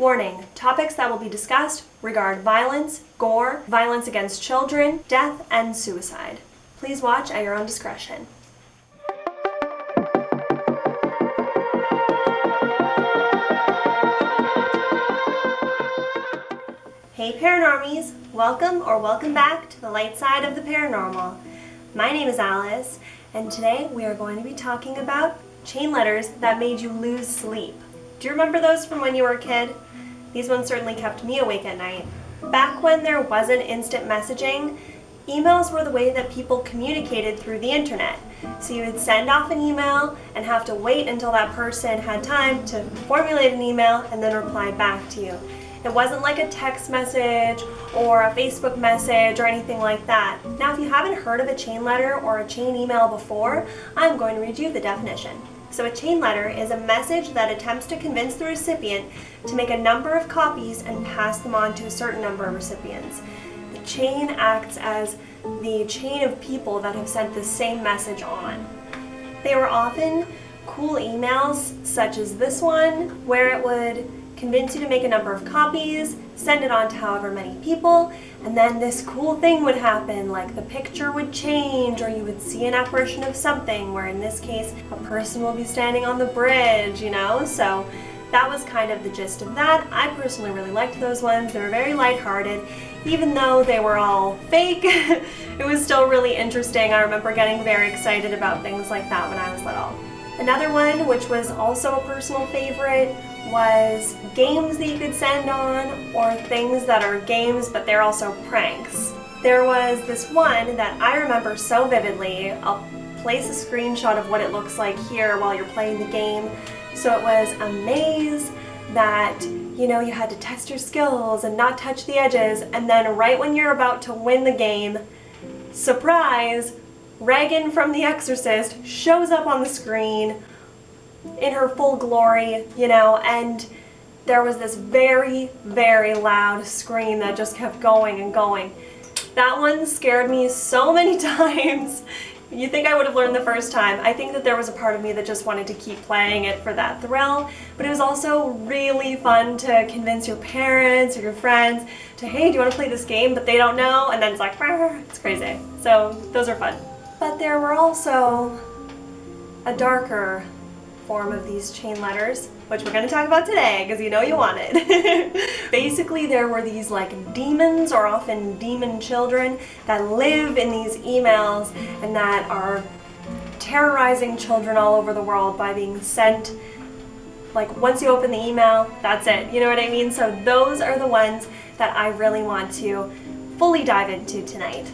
Warning, topics that will be discussed regard violence, gore, violence against children, death, and suicide. Please watch at your own discretion. Hey Paranormies, welcome back to the light side of the paranormal. My name is Alice, and today we are going to be talking about chain letters that made you lose sleep. Do you remember those from when you were a kid? These ones certainly kept me awake at night. Back when there wasn't instant messaging, emails were the way that people communicated through the internet. So you would send off an email and have to wait until that person had time to formulate an email and then reply back to you. It wasn't like a text message or a Facebook message or anything like that. Now, if you haven't heard of a chain letter or a chain email before, I'm going to read you the definition. So a chain letter is a message that attempts to convince the recipient to make a number of copies and pass them on to a certain number of recipients. The chain acts as the chain of people that have sent the same message on. They were often cool emails, such as this one, where it would convince you to make a number of copies, send it on to however many people, and then this cool thing would happen, like the picture would change, or you would see an apparition of something, where in this case, a person will be standing on the bridge, So that was kind of the gist of that. I personally really liked those ones. They were very lighthearted. Even though they were all fake, it was still really interesting. I remember getting very excited about things like that when I was little. Another one, which was also a personal favorite, was games that you could send on, or things that are games but they're also pranks. There was this one that I remember so vividly. I'll place a screenshot of what it looks like here while you're playing the game. So it was a maze that, you had to test your skills and not touch the edges, and then right when you're about to win the game, surprise, Regan from The Exorcist shows up on the screen in her full glory, and there was this very, very loud scream that just kept going and going. That one scared me so many times. You think I would have learned the first time. I think that there was a part of me that just wanted to keep playing it for that thrill, but it was also really fun to convince your parents or your friends to, hey, do you want to play this game? But they don't know, and then it's like, it's crazy. So those are fun. But there were also a darker form of these chain letters, which we're going to talk about today because you want it. Basically, there were these demons, or often demon children, that live in these emails and that are terrorizing children all over the world by being sent. Once you open the email, that's it. You know what I mean? So those are the ones that I really want to fully dive into tonight.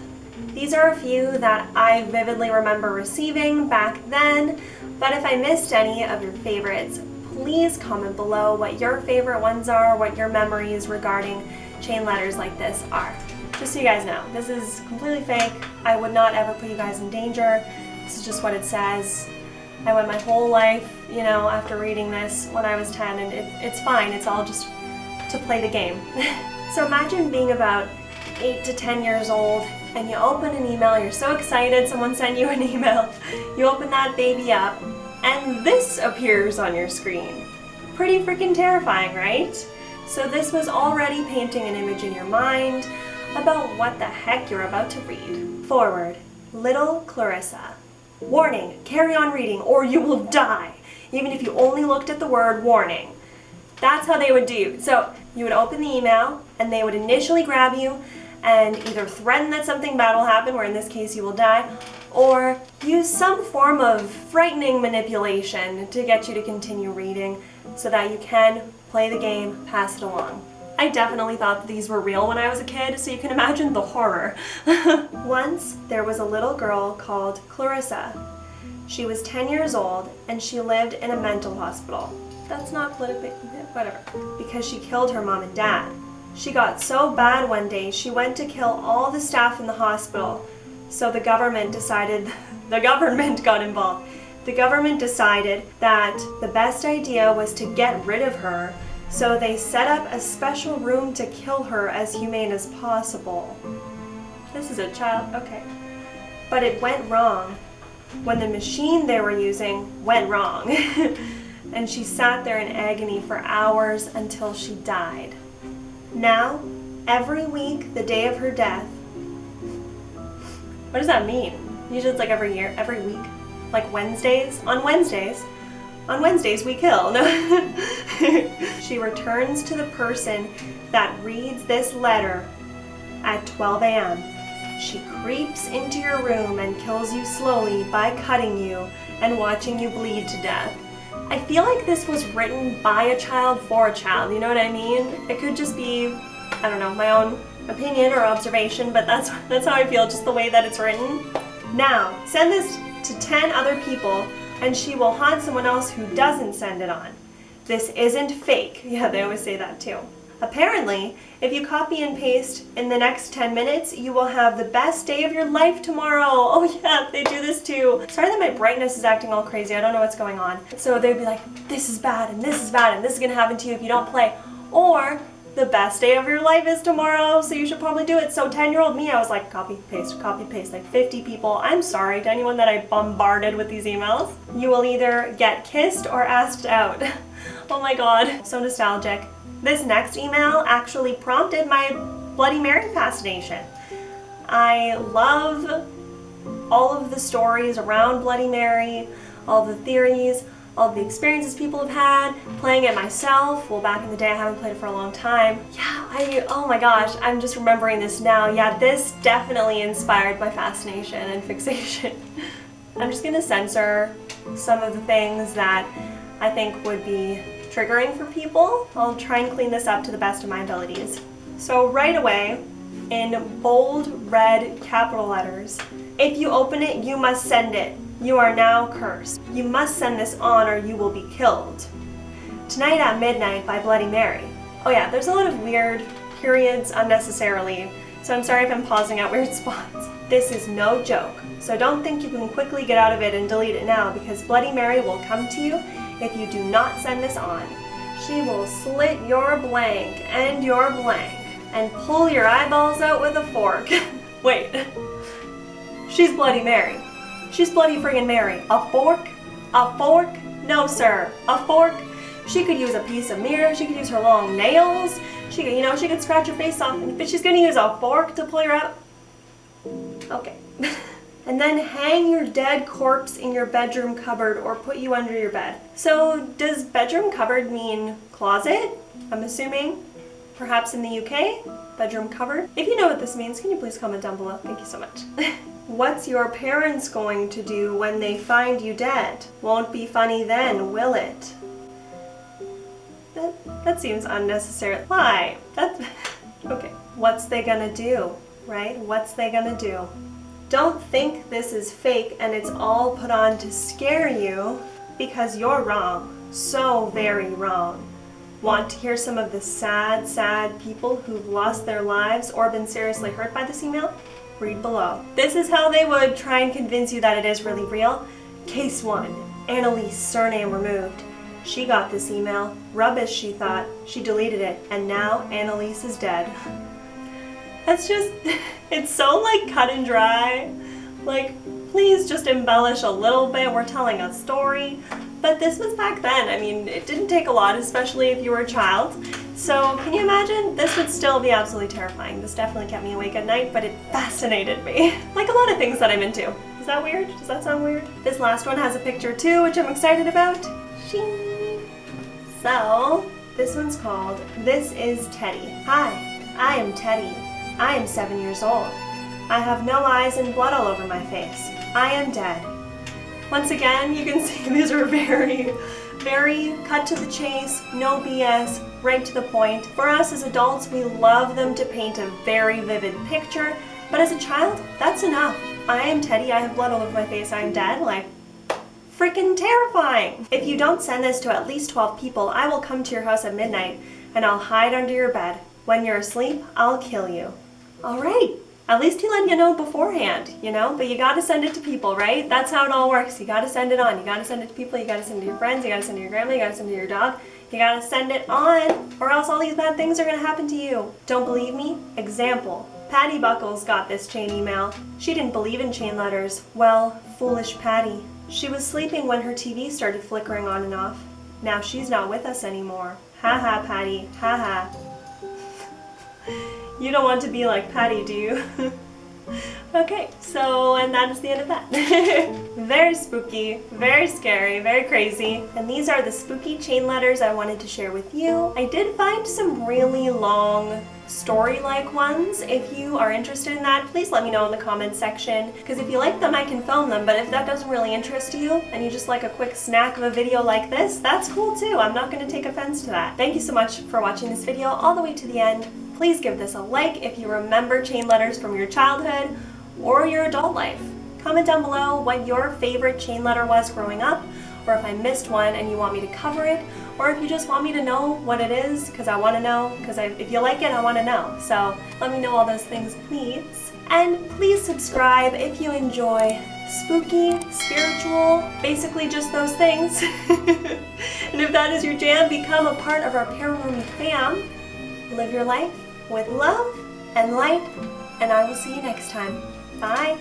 These are a few that I vividly remember receiving back then, but if I missed any of your favorites, please comment below what your favorite ones are, what your memories regarding chain letters like this are. Just so you guys know, this is completely fake. I would not ever put you guys in danger. This is just what it says. I went my whole life, after reading this when I was 10, and it's fine. It's all just to play the game. So imagine being about 8 to 10 years old, and you open an email, you're so excited, someone sent you an email, you open that baby up, and this appears on your screen. Pretty freaking terrifying, right? So this was already painting an image in your mind about what the heck you're about to read. Forward, little Clarissa. Warning, carry on reading or you will die, even if you only looked at the word warning. That's how they would do. So you would open the email, and they would initially grab you and either threaten that something bad will happen, where in this case you will die, or use some form of frightening manipulation to get you to continue reading so that you can play the game, pass it along. I definitely thought that these were real when I was a kid, so you can imagine the horror. Once, there was a little girl called Clarissa. She was 10 years old, and she lived in a mental hospital. That's not politically, whatever, because she killed her mom and dad. She got so bad one day, she went to kill all the staff in the hospital. So the government got involved. The government decided that the best idea was to get rid of her, so they set up a special room to kill her as humane as possible. This is a child, okay. But it went wrong. When the machine they were using went wrong. and she sat there in agony for hours until she died. Now, every week, the day of her death. What does that mean? Usually it's like every year, every week. Like Wednesdays? On Wednesdays we kill. No. She returns to the person that reads this letter at 12 a.m. She creeps into your room and kills you slowly by cutting you and watching you bleed to death. I feel like this was written by a child for a child, you know what I mean? It could just be, I don't know, my own opinion or observation, but that's how I feel, just the way that it's written. Now, send this to 10 other people and she will haunt someone else who doesn't send it on. This isn't fake. Yeah, they always say that too. Apparently, if you copy and paste in the next 10 minutes, you will have the best day of your life tomorrow. Oh yeah, they do this too. Sorry that my brightness is acting all crazy. I don't know what's going on. So they'd be like, this is bad and this is bad and this is gonna happen to you if you don't play. Or, the best day of your life is tomorrow, so you should probably do it. So 10-year-old me, I was like, copy, paste, like 50 people. I'm sorry to anyone that I bombarded with these emails. You will either get kissed or asked out. Oh my god, so nostalgic. This next email actually prompted my Bloody Mary fascination. I love all of the stories around Bloody Mary, all the theories, all the experiences people have had, playing it myself. Well, back in the day, I haven't played it for a long time. Yeah, oh my gosh, I'm just remembering this now. Yeah, this definitely inspired my fascination and fixation. I'm just gonna censor some of the things that I think would be triggering for people. I'll try and clean this up to the best of my abilities. So right away, in bold red capital letters, if you open it, you must send it. You are now cursed. You must send this on or you will be killed. Tonight at Midnight by Bloody Mary. Oh yeah, there's a lot of weird periods unnecessarily, so I'm sorry if I'm pausing at weird spots. This is no joke, so don't think you can quickly get out of it and delete it now, because Bloody Mary will come to you if you do not send this on. She will slit your blank and your blank and pull your eyeballs out with a fork. Wait, she's Bloody Mary. She's Bloody friggin' Mary. A fork? A fork? No, sir. A fork? She could use a piece of mirror. She could use her long nails. She could, she could scratch her face off. But she's gonna use a fork to pull her out? Okay. And then hang your dead corpse in your bedroom cupboard or put you under your bed. So does bedroom cupboard mean closet? I'm assuming. Perhaps in the UK? Bedroom cupboard? If you know what this means, can you please comment down below? Thank you so much. What's your parents going to do when they find you dead? Won't be funny then, will it? That seems unnecessary. Why? Okay. What's they gonna do, right? What's they gonna do? Don't think this is fake and it's all put on to scare you, because you're wrong. So very wrong. Want to hear some of the sad, sad people who've lost their lives or been seriously hurt by this email? Read below. This is how they would try and convince you that it is really real. Case 1. Annalise, surname removed. She got this email. Rubbish, she thought. She deleted it. And now Annalise is dead. That's just, it's so like cut and dry. Like, please just embellish a little bit. We're telling a story. But this was back then. I mean, it didn't take a lot, especially if you were a child. So can you imagine? This would still be absolutely terrifying. This definitely kept me awake at night, but it fascinated me. Like a lot of things that I'm into. Is that weird? Does that sound weird? This last one has a picture too, which I'm excited about. Shing. So, this one's called This is Teddy. Hi, I am Teddy. I am 7 years old. I have no eyes and blood all over my face. I am dead. Once again, you can see these are very cut to the chase, no BS, right to the point. For us as adults, we love them to paint a very vivid picture, but as a child, that's enough. I am Teddy, I have blood all over my face, I am dead, like, freaking terrifying. If you don't send this to at least 12 people, I will come to your house at midnight and I'll hide under your bed. When you're asleep, I'll kill you. All right. At least he let you know beforehand, but you gotta send it to people, right? That's how it all works. You gotta send it on. You gotta send it to people, you gotta send it to your friends, you gotta send it to your grandma, you gotta send it to your dog. You gotta send it on, or else all these bad things are gonna happen to you. Don't believe me? Example. Patty Buckles got this chain email. She didn't believe in chain letters. Well, foolish Patty. She was sleeping when her TV started flickering on and off. Now she's not with us anymore. Ha ha, Patty. Ha ha. You don't want to be like Patty, do you? Okay, so, and that is the end of that. Very spooky, very scary, very crazy. And these are the spooky chain letters I wanted to share with you. I did find some really long story-like ones. If you are interested in that, please let me know in the comments section, because if you like them, I can film them, but if that doesn't really interest you, and you just like a quick snack of a video like this, that's cool too. I'm not going to take offense to that. Thank you so much for watching this video all the way to the end. Please give this a like if you remember chain letters from your childhood or your adult life. Comment down below what your favorite chain letter was growing up, or if I missed one and you want me to cover it, or if you just want me to know what it is, because I want to know, because if you like it, I want to know. So let me know all those things, please. And please subscribe if you enjoy spooky, spiritual, basically just those things. And if that is your jam, become a part of our Paranormal fam. Live your life with love and light, and I will see you next time. Bye!